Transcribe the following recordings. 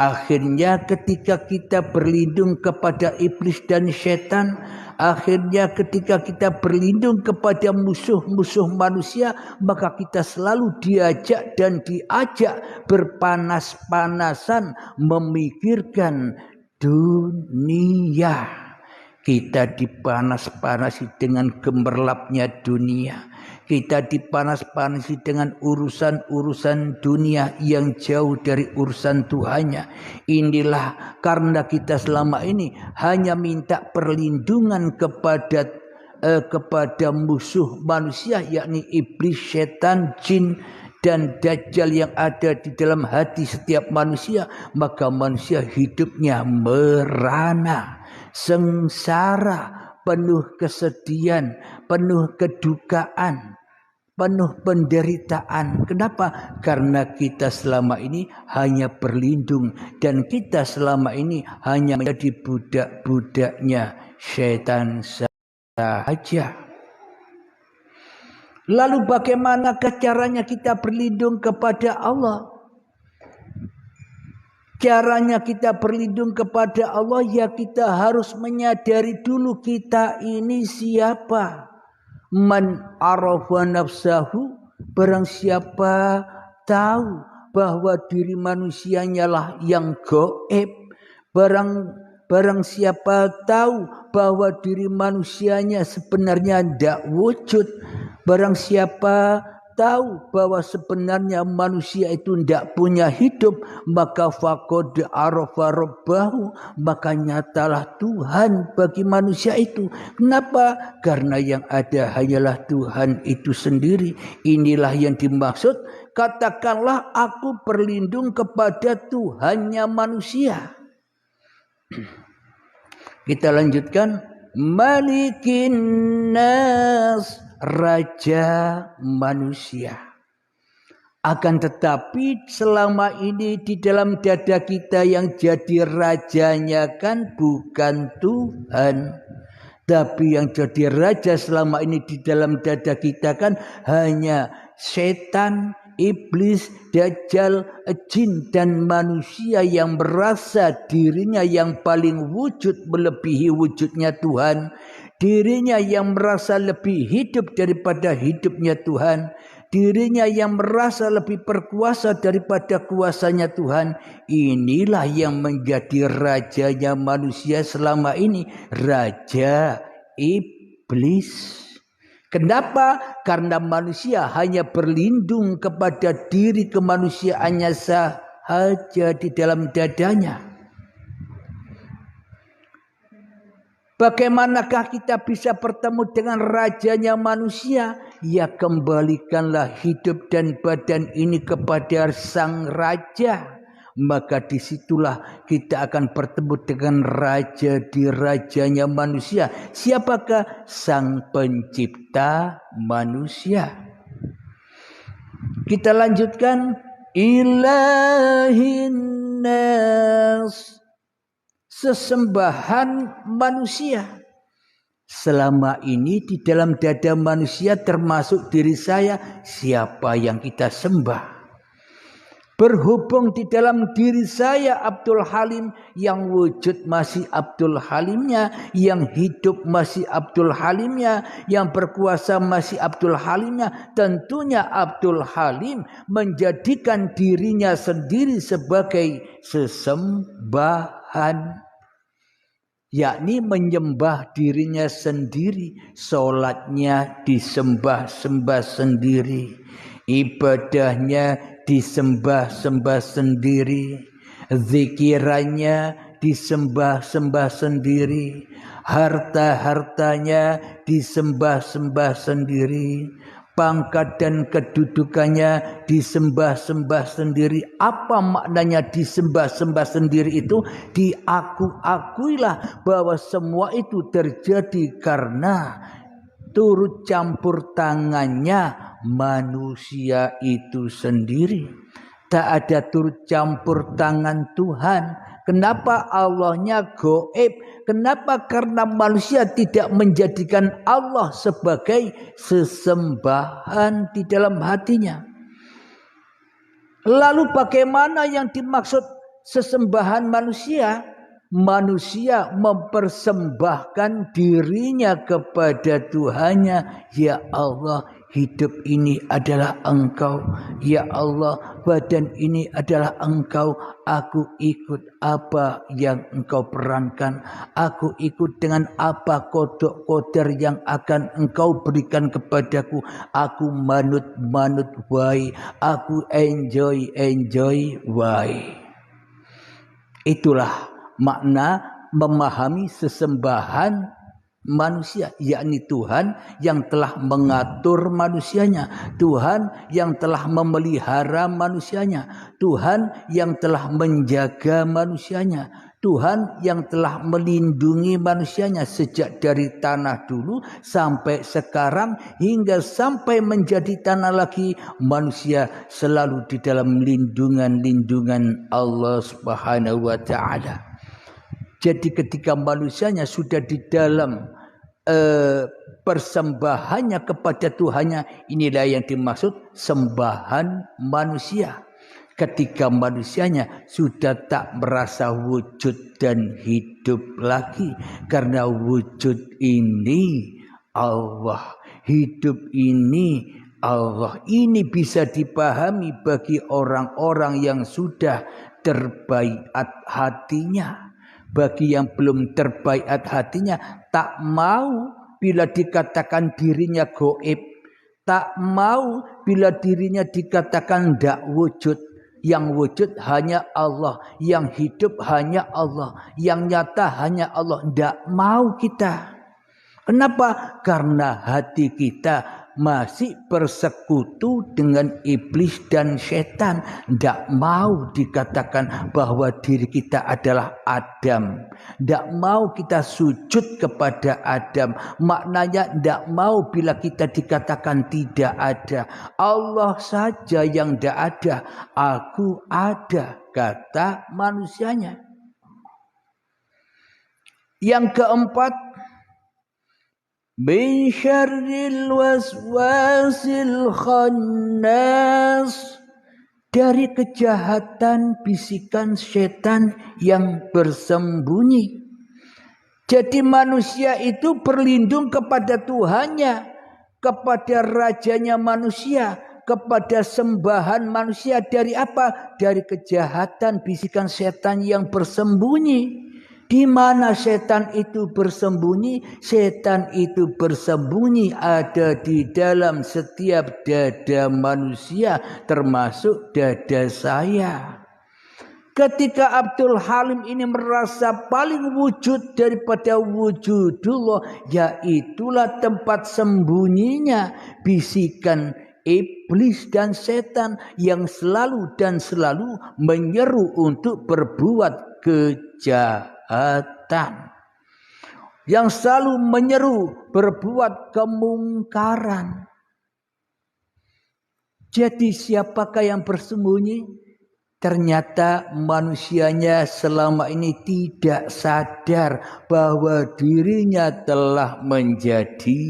Akhirnya ketika kita berlindung kepada iblis dan setan, akhirnya ketika kita berlindung kepada musuh-musuh manusia, maka kita selalu diajak dan diajak berpanas-panasan memikirkan dunia. Kita dipanas-panasi dengan gemerlapnya dunia. Kita dipanas-panasi dengan urusan-urusan dunia yang jauh dari urusan Tuhannya. Inilah karena kita selama ini hanya minta perlindungan kepada musuh manusia, yakni iblis, setan, jin, dan dajjal yang ada di dalam hati setiap manusia. Maka manusia hidupnya merana, sengsara, penuh kesedihan, penuh kedukaan, penuh penderitaan. Kenapa? Karena kita selama ini hanya berlindung dan kita selama ini hanya menjadi budak-budaknya setan saja. Lalu bagaimanakah caranya kita berlindung kepada Allah? Caranya kita berlindung kepada Allah, ya kita harus menyadari dulu kita ini siapa. Man arafa nafsahu, barang siapa tahu bahwa diri manusianya lah yang gaib. Barang siapa tahu bahwa diri manusianya sebenarnya tidak wujud. Barang siapa tahu bahwa sebenarnya manusia itu tidak punya hidup, maka faqad arafa rabbahu, maka nyatalah Tuhan bagi manusia itu. Kenapa? Karena yang ada hanyalah Tuhan itu sendiri. Inilah yang dimaksud, katakanlah aku berlindung kepada Tuhannya manusia. Kita lanjutkan. Malikin nas, raja manusia. Akan tetapi selama ini di dalam dada kita yang jadi rajanya kan bukan Tuhan. Tapi yang jadi raja selama ini di dalam dada kita kan hanya setan, iblis, dajjal, jin, dan manusia yang merasa dirinya yang paling wujud melebihi wujudnya Tuhan. Dirinya yang merasa lebih hidup daripada hidupnya Tuhan. Dirinya yang merasa lebih berkuasa daripada kuasanya Tuhan. Inilah yang menjadi rajanya manusia selama ini. Raja iblis. Kenapa? Karena manusia hanya berlindung kepada diri kemanusiaannya sahaja di dalam dadanya. Bagaimanakah kita bisa bertemu dengan rajanya manusia? Ya, kembalikanlah hidup dan badan ini kepada sang raja. Maka disitulah kita akan bertemu dengan raja di rajanya manusia. Siapakah? Sang pencipta manusia. Kita lanjutkan. Ilahin nas, sesembahan manusia. Selama ini di dalam dada manusia termasuk diri saya, siapa yang kita sembah? Berhubung di dalam diri saya Abdul Halim, yang wujud masih Abdul Halimnya, yang hidup masih Abdul Halimnya, yang berkuasa masih Abdul Halimnya. Tentunya Abdul Halim menjadikan dirinya sendiri sebagai sesembahan, yakni menyembah dirinya sendiri. Solatnya disembah-sembah sendiri, ibadahnya disembah-sembah sendiri, zikirannya disembah-sembah sendiri, harta-hartanya disembah-sembah sendiri, pangkat dan kedudukannya disembah-sembah sendiri. Apa maknanya disembah-sembah sendiri itu? Diaku-akuilah bahwa semua itu terjadi karena turut campur tangannya manusia itu sendiri. Tak ada turut campur tangan Tuhan. Kenapa Allahnya gaib? Kenapa? Karena manusia tidak menjadikan Allah sebagai sesembahan di dalam hatinya. Lalu bagaimana yang dimaksud sesembahan manusia. Manusia mempersembahkan dirinya kepada Tuhannya. Ya Allah, hidup ini adalah Engkau. Ya Allah, badan ini adalah Engkau. Aku ikut apa yang Engkau perankan. Aku ikut dengan apa kodok koder yang akan Engkau berikan kepadaku. Aku manut wae. Aku enjoy wae. Itulah makna memahami sesembahan manusia, yakni Tuhan yang telah mengatur manusianya, Tuhan yang telah memelihara manusianya, Tuhan yang telah menjaga manusianya, Tuhan yang telah melindungi manusianya sejak dari tanah dulu sampai sekarang hingga sampai menjadi tanah lagi. Manusia selalu di dalam lindungan Allah Subhanahu wa taala. Jadi ketika manusianya sudah di dalam persembahannya kepada Tuhannya, inilah yang dimaksud sembahan manusia. Ketika manusianya sudah tak merasa wujud dan hidup lagi, karena wujud ini Allah, hidup ini Allah. Ini bisa dipahami bagi orang-orang yang sudah terbaiat hatinya. Bagi yang belum terbaiat hatinya, tak mau bila dikatakan dirinya gaib, tak mau bila dirinya dikatakan tidak wujud. Yang wujud hanya Allah, yang hidup hanya Allah, yang nyata hanya Allah. Tidak mau kita. Kenapa? Karena hati kita masih bersekutu dengan iblis dan setan. Tidak mau dikatakan bahwa diri kita adalah Adam. Tidak mau kita sujud kepada Adam. Maknanya tidak mau bila kita dikatakan tidak ada. Allah saja yang tidak ada. Aku ada, kata manusianya. Yang keempat, min syarril waswasil khannas, dari kejahatan bisikan setan yang bersembunyi. Jadi manusia itu berlindung kepada Tuhannya, kepada rajanya manusia, kepada sembahan manusia. Dari apa? Dari kejahatan bisikan setan yang bersembunyi. Di mana setan itu bersembunyi? Setan itu bersembunyi ada di dalam setiap dada manusia, termasuk dada saya. Ketika Abdul Halim ini merasa paling wujud daripada wujudullah, yaitulah tempat sembunyinya bisikan iblis dan setan yang selalu dan selalu menyeru untuk berbuat kejahatan. Yang selalu menyeru berbuat kemungkaran. Jadi siapakah yang bersembunyi? Ternyata manusianya selama ini tidak sadar bahwa dirinya telah menjadi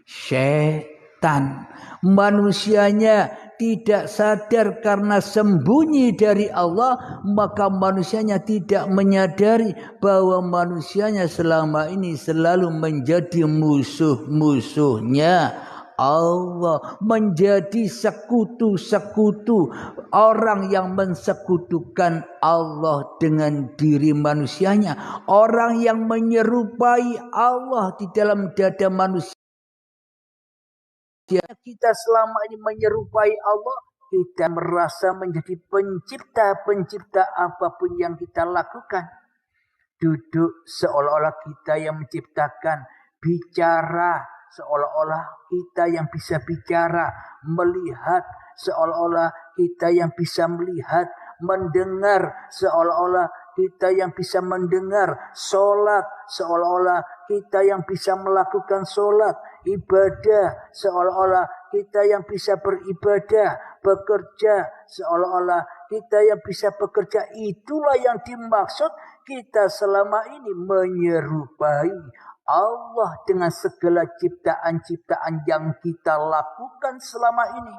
setan. Manusianya tidak sadar karena sembunyi dari Allah, maka manusianya tidak menyadari bahwa manusianya selama ini selalu menjadi musuh-musuhnya Allah, menjadi sekutu-sekutu, orang yang mensekutukan Allah dengan diri manusianya, orang yang menyerupai Allah di dalam dada manusia. Kita selama ini menyerupai Allah, kita merasa menjadi pencipta apapun yang kita lakukan. Duduk seolah-olah kita yang menciptakan, bicara seolah-olah kita yang bisa bicara, melihat seolah-olah kita yang bisa melihat, mendengar seolah-olah kita yang bisa mendengar, sholat seolah-olah kita yang bisa melakukan sholat, ibadah seolah-olah kita yang bisa beribadah, bekerja seolah-olah kita yang bisa bekerja. Itulah yang dimaksud kita selama ini menyerupai Allah dengan segala ciptaan-ciptaan yang kita lakukan selama ini.